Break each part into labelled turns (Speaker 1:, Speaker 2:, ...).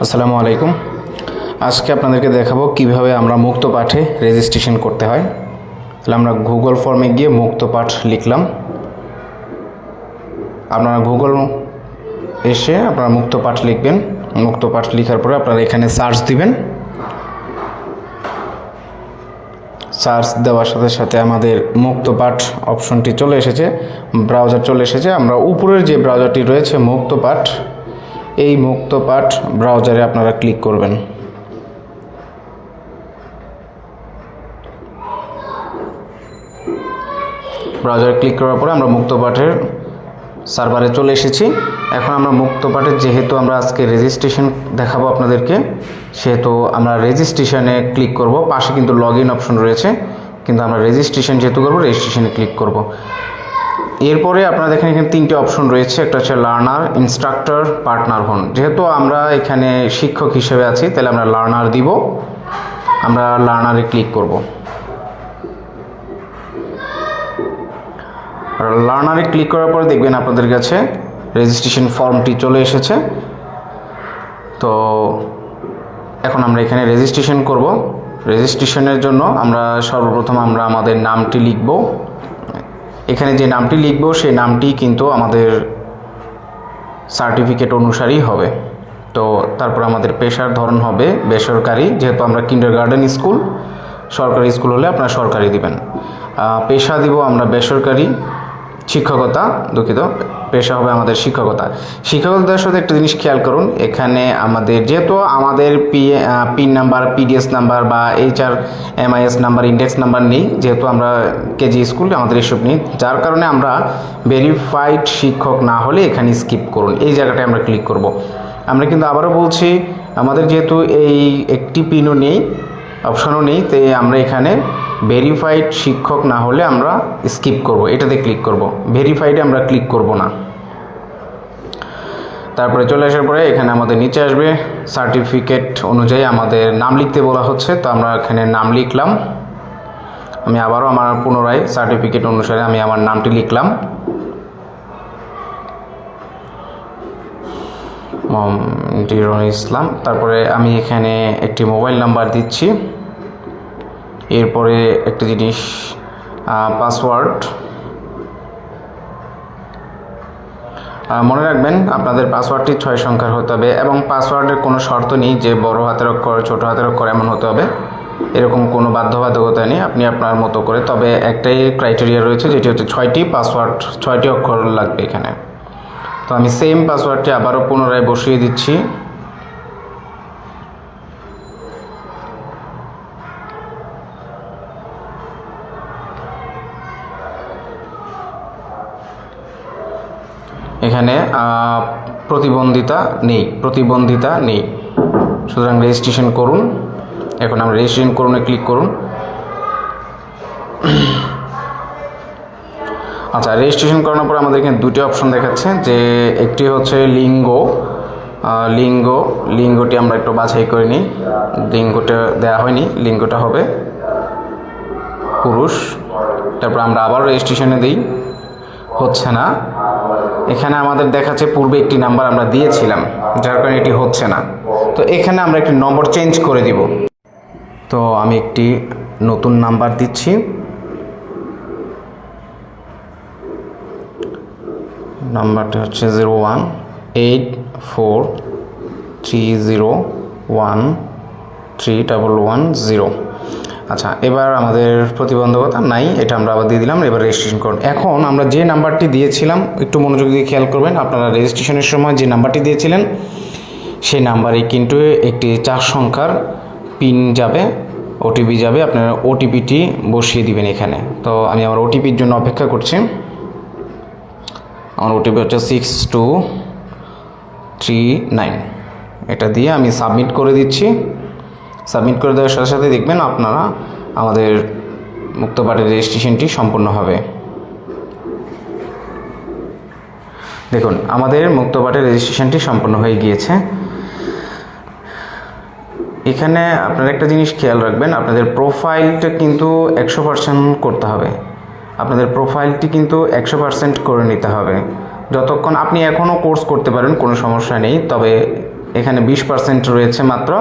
Speaker 1: আসসালামু আলাইকুম। আজকে আপনাদেরকে দেখাবো কিভাবে আমরা মুক্ত পাঠে রেজিস্ট্রেশন করতে হয়। তাহলে আমরা গুগল ফর্মে গিয়ে মুক্ত পাঠ লিখলাম। আপনারা গুগল এসে আপনারা মুক্ত পাঠ লিখবেন। মুক্ত পাঠ লেখার পরে আপনারা এখানে সার্চ দিবেন। সার্চ দেওয়ার সাথে সাথে আমাদের মুক্ত পাঠ অপশনটি চলে এসেছে, ব্রাউজার চলে এসেছে। আমরা উপরের যে ব্রাউজারটি রয়েছে মুক্ত পাঠ, এই মুক্ত পাঠ ব্রাউজারে আপনারা ক্লিক করবেন। ব্রাউজারে ক্লিক করার পরে আমরা মুক্ত পাঠের সার্ভারে চলে এসেছি। এখন আমরা মুক্ত পাঠের যেহেতু আমরা আজকে রেজিস্ট্রেশন দেখাবো আপনাদেরকে, সেহেতু আমরা রেজিস্ট্রেশনে ক্লিক করব। পাশে কিন্তু লগ ইন অপশন রয়েছে, কিন্তু আমরা রেজিস্ট্রেশন যেহেতু করবো রেজিস্ট্রেশনে ক্লিক করব। এরপরে আপনারা দেখেন এখানে তিনটে অপশন রয়েছে, একটা হচ্ছে লার্নার, ইনস্ট্রাক্টর, পার্টনার হন। যেহেতু আমরা এখানে শিক্ষক হিসেবে আছি, তাহলে আমরা লার্নার দিব। আমরা লার্নারে ক্লিক করব। লার্নারে ক্লিক করার পরে দেখবেন আপনাদের কাছে রেজিস্ট্রেশন ফর্মটি চলে এসেছে। তো এখন আমরা এখানে রেজিস্ট্রেশন করব। রেজিস্ট্রেশনের জন্য আমরা সর্বপ্রথম আমরা আমাদের নামটি লিখব। এখানে যে নামটি লিখব সেই নামটি কিন্তু আমাদের সার্টিফিকেট অনুসারেই হবে। তো তারপর আমাদের পেশার ধরন হবে বেসরকারি, যেহেতু আমরা কিন্ডারগার্টেন স্কুল। সরকারি স্কুল হলে আপনারা সরকারি দিবেন। পেশা দিব আমরা বেসরকারি, শিক্ষকতা, দুঃখিত, পেশা হবে আমাদের শিক্ষকতা। শিক্ষকতার সাথে একটা জিনিস খেয়াল করুন, এখানে আমাদের যেহেতু আমাদের পিন নাম্বার, পিডিএস নাম্বার বা HRMIS নাম্বার, ইন্ডেক্স নাম্বার নেই, যেহেতু আমরা কেজি স্কুল, আমাদের এসব নেই, যার কারণে আমরা ভেরিফাইড শিক্ষক না হলে এখানে স্কিপ করুন, এই জায়গাটায় আমরা ক্লিক করব। আমরা কিন্তু আবারও বলছি, আমাদের যেহেতু এই একটি পিনও নেই, অপশনও নেই, তাই আমরা এখানে ভেরিফাইড শিক্ষক না হলে আমরা স্কিপ করব, এটাতে ক্লিক করব। ভেরিফাইডে আমরা ক্লিক করব না। তারপরে চলে আসার পরে এখানে আমাদের নিচে আসবে সার্টিফিকেট অনুযায়ী আমাদের নাম লিখতে বলা হচ্ছে, তো আমরা এখানে নাম লিখলাম। আমি আবারও আমার পুনরায় সার্টিফিকেট অনুসারে আমি আমার নামটি লিখলাম, মনজিরুল ইসলাম। তারপরে আমি এখানে একটি মোবাইল নাম্বার দিচ্ছি। এরপরে একটা জিনিস, পাসওয়ার্ড মনে রাখবেন, আপনাদের পাসওয়ার্ডটি 6 সংখ্যার হতে হবে এবং পাসওয়ার্ডের কোনো শর্ত নেই যে বড় হাতের অক্ষর, ছোট হাতের অক্ষর এমন হতে হবে, এরকম কোনো বাধ্যবাধকতা নেই। আপনি আপনার মতো করে, তবে একটাই ক্রাইটেরিয়া রয়েছে, যেটি হচ্ছে 6টি পাসওয়ার্ড, 6টি অক্ষর লাগবে এখানে। তো আমি সেম পাসওয়ার্ডটি আবারও পুনরায় বসিয়ে দিচ্ছি। এখানে প্রতিবন্ধিতা নেই, সুতরাং রেজিস্ট্রেশন করুন। এখন আমরা রেজিস্ট্রেশন করুনে ক্লিক করুন। আচ্ছা, রেজিস্ট্রেশন করানোর পর আমাদের এখানে দুটি অপশন দেখাচ্ছে, যে একটি হচ্ছে লিঙ্গটি আমরা একটু বাছাই করে নিই। লিঙ্গটা দেওয়া হয়নি, লিঙ্গটা হবে পুরুষ। তারপর আমরা আবার রেজিস্ট্রেশনে দিই, হচ্ছে না। এখানে আমাদের দেখাচ্ছে পূর্বে একটি নাম্বার আমরা দিয়েছিলাম, যার কারণে এটি হচ্ছে না। তো এখানে আমরা একটি নম্বর চেঞ্জ করে দিব। তো আমি একটি নতুন নাম্বার দিচ্ছি। নাম্বারটি হচ্ছে 0184301310। আচ্ছা, এবার আমাদের প্রতিবন্ধকতা নাই, এটা আমরা আবার দিয়ে দিলাম। এবার রেজিস্ট্রেশন করুন। এখন আমরা যে নাম্বারটি দিয়েছিলাম, একটু মনোযোগ দিয়ে খেয়াল করবেন, আপনারা রেজিস্ট্রেশনের সময় যে নাম্বারটি দিয়েছিলেন সেই নাম্বারে কিন্তু একটি 4 সংখ্যার পিন যাবে, ওটিপি যাবে। আপনারা ওটিপিটি বসিয়ে দিবেন এখানে। তো আমি আমার ওটিপির জন্য অপেক্ষা করছি। আমার ওটিপি হচ্ছে 6239। এটা দিয়ে আমি সাবমিট করে দিচ্ছি। সাবমিট করে দেওয়ার সাথে সাথে দেখবেন আপনারা আমাদের মুক্ত পাঠের রেজিস্ট্রেশনটি সম্পূর্ণ হবে। দেখুন, আমাদের মুক্ত পাঠের রেজিস্ট্রেশনটি সম্পূর্ণ হয়ে গিয়েছে। এখানে আপনারা একটা জিনিস খেয়াল রাখবেন, আপনাদের প্রোফাইলটা কিন্তু 100% করতে হবে। আপনাদের প্রোফাইলটি কিন্তু 100% করে নিতে হবে। যতক্ষণ আপনি এখনও কোর্স করতে পারেন, কোনো সমস্যা নেই, তবে এখানে 20% রয়েছে মাত্র।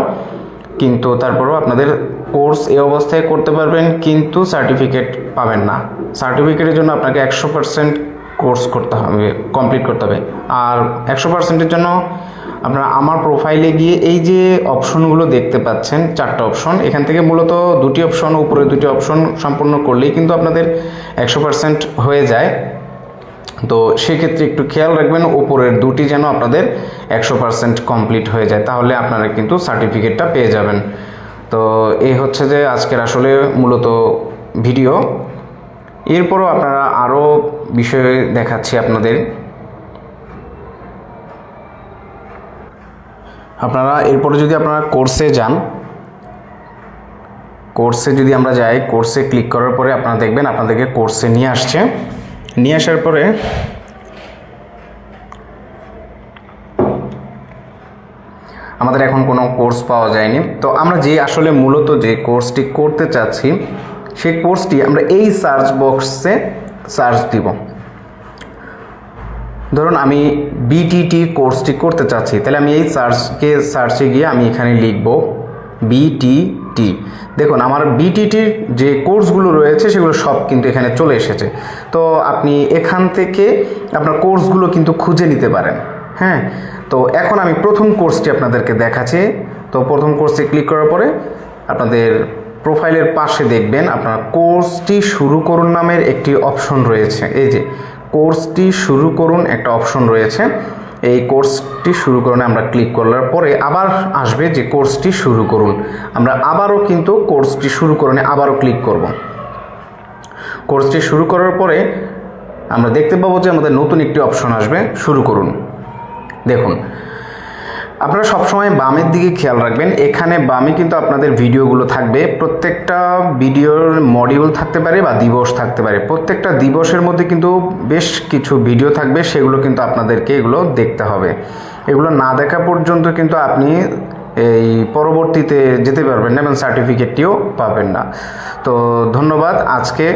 Speaker 1: কিন্তু তারপরেও আপনাদের কোর্স এই অবস্থায় করতে পারবেন, কিন্তু সার্টিফিকেট পাবেন না। সার্টিফিকেটের জন্য আপনাকে 100% কোর্স করতে হবে, কমপ্লিট করতে হবে। আর 100%-এর জন্য আপনারা আমার প্রোফাইলে গিয়ে এই যে অপশনগুলো দেখতে পাচ্ছেন, 4টা অপশন, এখান থেকে মূলত 2টি অপশন, উপরে 2টি অপশন সম্পূর্ণ করলেই কিন্তু আপনাদের 100% হয়ে যায়। তো সেক্ষেত্রে একটু খেয়াল রাখবেন উপরের 2টি যেন আপনাদের 100% কমপ্লিট হয়ে যায়, তাহলে আপনারা কিন্তু সার্টিফিকেটটা পেয়ে যাবেন। তো এই হচ্ছে যে আজকের আসলে মূলত ভিডিও। এরপরও আপনারা আরও বিষয় দেখাচ্ছি আপনাদের। আপনারা এরপরে যদি আপনারা কোর্সে যান, কোর্সে যদি আমরা যাই, কোর্সে ক্লিক করার পরে আপনারা দেখবেন আপনাদেরকে কোর্সে নিয়ে আসছে। নিয়ে আসার পরে আমাদের এখন কোনো কোর্স পাওয়া যায়নি। তো আমরা যে আসলে মূলত যে কোর্সটি করতে চাচ্ছি, সেই কোর্সটি আমরা এই সার্চ বক্সে সার্চ দিব। ধরুন আমি বিটিটি কোর্সটি করতে চাচ্ছি, তাহলে আমি এই সার্চে গিয়ে আমি এখানে লিখব বিটিটি। দেখুন আমার বিটিটির যে কোর্সগুলো রয়েছে সেগুলো সব কিন্তু এখানে চলে এসেছে। তো আপনি এখান থেকে আপনার কোর্সগুলো কিন্তু খুঁজে নিতে পারেন। হ্যাঁ, তো এখন আমি প্রথম কোর্সটি আপনাদেরকে দেখাচ্ছি। তো প্রথম কোর্সে ক্লিক করার পরে আপনাদের প্রোফাইলের পাশে দেখবেন আপনার কোর্সটি শুরু করুন নামের একটি অপশন রয়েছে। এই যে কোর্সটি শুরু করুন একটা অপশন রয়েছে, এই কোর্সটি শুরু করুন আমরা ক্লিক করার পরে আবার আসবে যে কোর্সটি শুরু করুন। আমরা আবারও কিন্তু কোর্সটি শুরু করুন আবারও ক্লিক করব। কোর্সটি শুরু করার পরে আমরা দেখতে পাবো যে আমাদের নতুন একটি অপশন আসবে, শুরু করুন। দেখুন আপনারা সবসময় বামের দিকে খেয়াল রাখবেন, এখানে বামে কিন্তু আপনাদের ভিডিওগুলো থাকবে। প্রত্যেকটা ভিডিওর মডিউল থাকতে পারে বা দিবস থাকতে পারে। প্রত্যেকটা দিবসের মধ্যে কিন্তু বেশ কিছু ভিডিও থাকবে, সেগুলো কিন্তু আপনাদেরকে এগুলো দেখতে হবে। এগুলো না দেখা পর্যন্ত কিন্তু আপনি এই পরবর্তীতে যেতে পারবেন না এবং সার্টিফিকেটটিও পাবেন না। তো ধন্যবাদ। আজকে